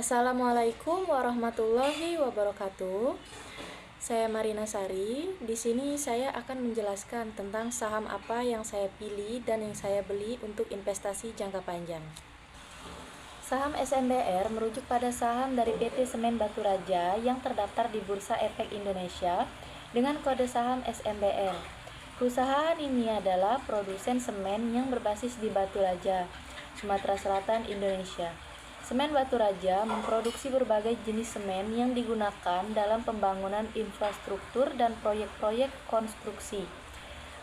Assalamualaikum warahmatullahi wabarakatuh. Saya Marina Sari. Di sini saya akan menjelaskan tentang saham apa yang saya pilih dan yang saya beli untuk investasi jangka panjang. Saham SMBR merujuk pada saham dari PT Semen Batu Raja yang terdaftar di Bursa Efek Indonesia dengan kode saham SMBR. Perusahaan ini adalah produsen semen yang berbasis di Batu Raja, Sumatera Selatan, Indonesia. Semen Batu Raja memproduksi berbagai jenis semen yang digunakan dalam pembangunan infrastruktur dan proyek-proyek konstruksi.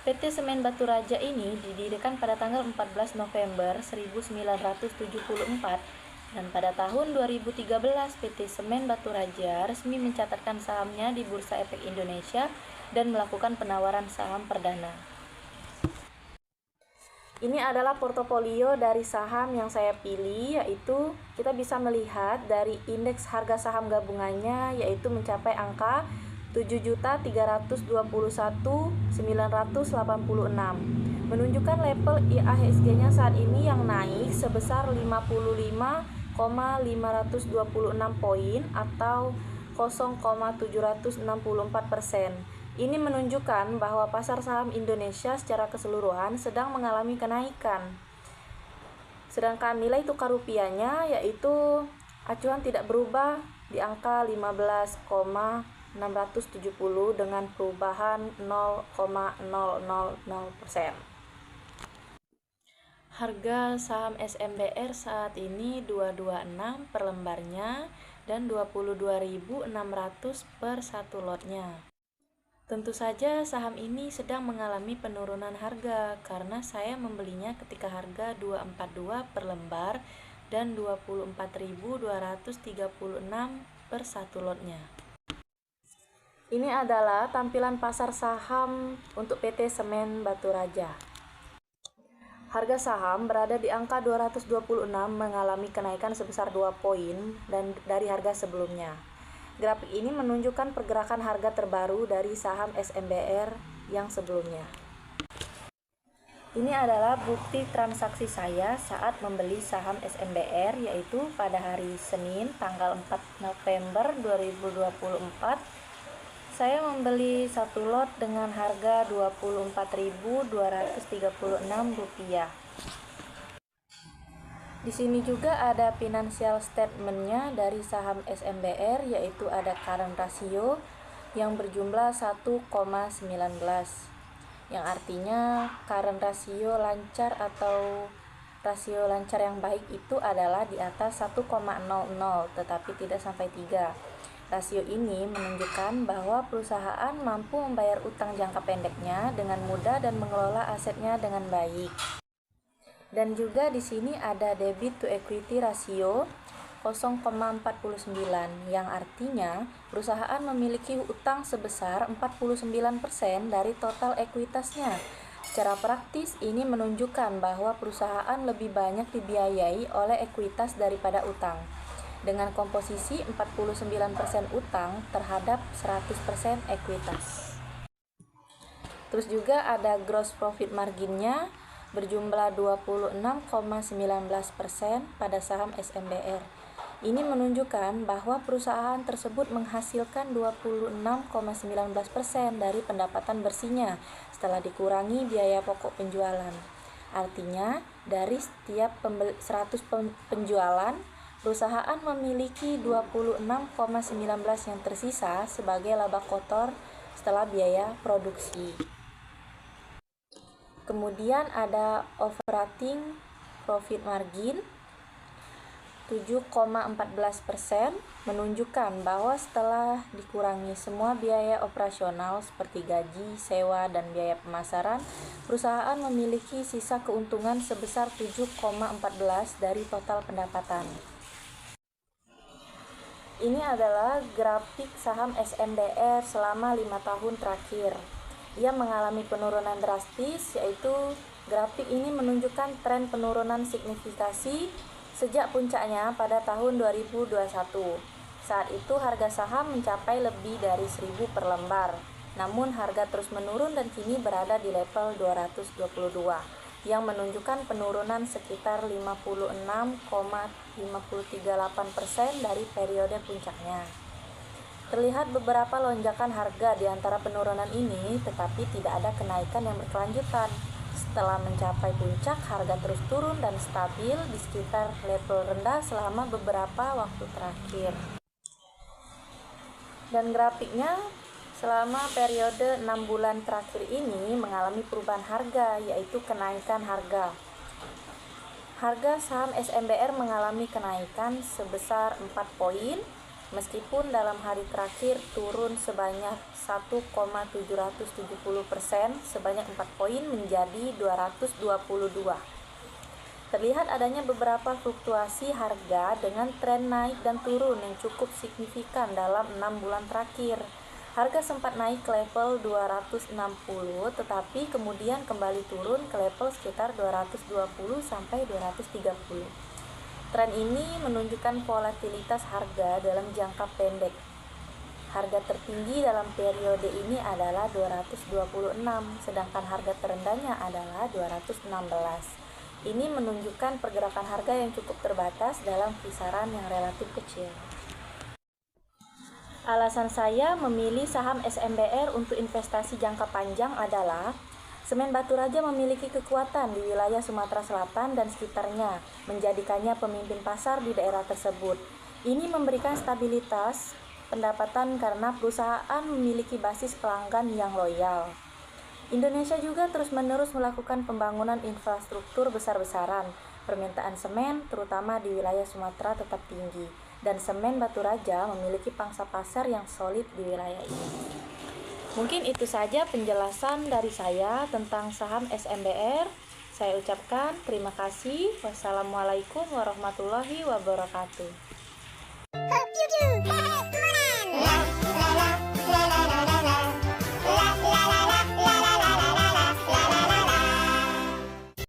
PT Semen Batu Raja ini didirikan pada tanggal 14 November 1974 dan pada tahun 2013 PT Semen Batu Raja resmi mencatatkan sahamnya di Bursa Efek Indonesia dan melakukan penawaran saham perdana. Ini adalah portofolio dari saham yang saya pilih, yaitu kita bisa melihat dari indeks harga saham gabungannya yaitu mencapai angka 7.321.986, menunjukkan level IHSG-nya saat ini yang naik sebesar 55,526 poin atau 0,764%. Ini menunjukkan bahwa pasar saham Indonesia secara keseluruhan sedang mengalami kenaikan. Sedangkan nilai tukar rupiahnya yaitu acuan tidak berubah di angka 15,670 dengan perubahan 0,000%. Harga saham SMBR saat ini 226 per lembarnya dan 22.600 per satu lotnya. Tentu saja saham ini sedang mengalami penurunan harga karena saya membelinya ketika harga 242 per lembar dan 24.236 per satu lotnya. Ini adalah tampilan pasar saham untuk PT Semen Batu Raja. Harga saham berada di angka 226 mengalami kenaikan sebesar 2 poin dan dari harga sebelumnya. Grafik ini menunjukkan pergerakan harga terbaru dari saham SMBR yang sebelumnya. Ini adalah bukti transaksi saya saat membeli saham SMBR, yaitu pada hari Senin tanggal 4 November 2024. Saya membeli satu lot dengan harga Rp24.236. Di sini juga ada financial statement-nya dari saham SMBR, yaitu ada current ratio yang berjumlah 1,19, yang artinya current ratio lancar atau rasio lancar yang baik itu adalah di atas 1,00 tetapi tidak sampai 3. Rasio ini menunjukkan bahwa perusahaan mampu membayar utang jangka pendeknya dengan mudah dan mengelola asetnya dengan baik. Dan juga di sini ada debit to equity ratio 0,49 yang artinya perusahaan memiliki utang sebesar 49% dari total ekuitasnya. Secara praktis ini menunjukkan bahwa perusahaan lebih banyak dibiayai oleh ekuitas daripada utang, dengan komposisi 49% utang terhadap 100% ekuitas. Terus juga ada gross profit marginnya berjumlah 26,19% pada saham SMBR. Ini menunjukkan bahwa perusahaan tersebut menghasilkan 26,19% dari pendapatan bersihnya setelah dikurangi biaya pokok penjualan. Artinya, dari setiap 100 penjualan, perusahaan memiliki 26,19 yang tersisa sebagai laba kotor setelah biaya produksi. Kemudian ada operating profit margin 7,14%, menunjukkan bahwa setelah dikurangi semua biaya operasional seperti gaji, sewa, dan biaya pemasaran, perusahaan memiliki sisa keuntungan sebesar 7,14 dari total pendapatan. Ini adalah grafik saham SMBR selama 5 tahun terakhir. Ia mengalami penurunan drastis, yaitu grafik ini menunjukkan tren penurunan signifikasi sejak puncaknya pada tahun 2021. Saat itu harga saham mencapai lebih dari 1.000 per lembar. Namun harga terus menurun dan kini berada di level 222. yang menunjukkan penurunan sekitar 56,538% dari periode puncaknya. Terlihat beberapa lonjakan harga di antara penurunan ini, tetapi tidak ada kenaikan yang berkelanjutan. Setelah mencapai puncak, harga terus turun dan stabil di sekitar level rendah selama beberapa waktu terakhir. Dan grafiknya selama periode 6 bulan terakhir ini mengalami perubahan harga, yaitu kenaikan harga. Harga saham SMBR mengalami kenaikan sebesar 4 poin, meskipun dalam hari terakhir turun sebanyak 1,770%, sebanyak 4 poin menjadi 222. Terlihat adanya beberapa fluktuasi harga dengan tren naik dan turun yang cukup signifikan dalam 6 bulan terakhir. Harga sempat naik ke level 260, tetapi kemudian kembali turun ke level sekitar 220 sampai 230. Tren ini menunjukkan volatilitas harga dalam jangka pendek. Harga tertinggi dalam periode ini adalah 226, sedangkan harga terendahnya adalah 216. Ini menunjukkan pergerakan harga yang cukup terbatas dalam kisaran yang relatif kecil. Alasan saya memilih saham SMBR untuk investasi jangka panjang adalah Semen Batu Raja memiliki kekuatan di wilayah Sumatera Selatan dan sekitarnya, menjadikannya pemimpin pasar di daerah tersebut. Ini memberikan stabilitas pendapatan karena perusahaan memiliki basis pelanggan yang loyal. Indonesia juga terus-menerus melakukan pembangunan infrastruktur besar-besaran. Permintaan semen, terutama di wilayah Sumatera, tetap tinggi, dan Semen Batu Raja memiliki pangsa pasar yang solid di wilayah ini. Mungkin itu saja penjelasan dari saya tentang saham SMBR. Saya ucapkan terima kasih. Wassalamualaikum warahmatullahi wabarakatuh.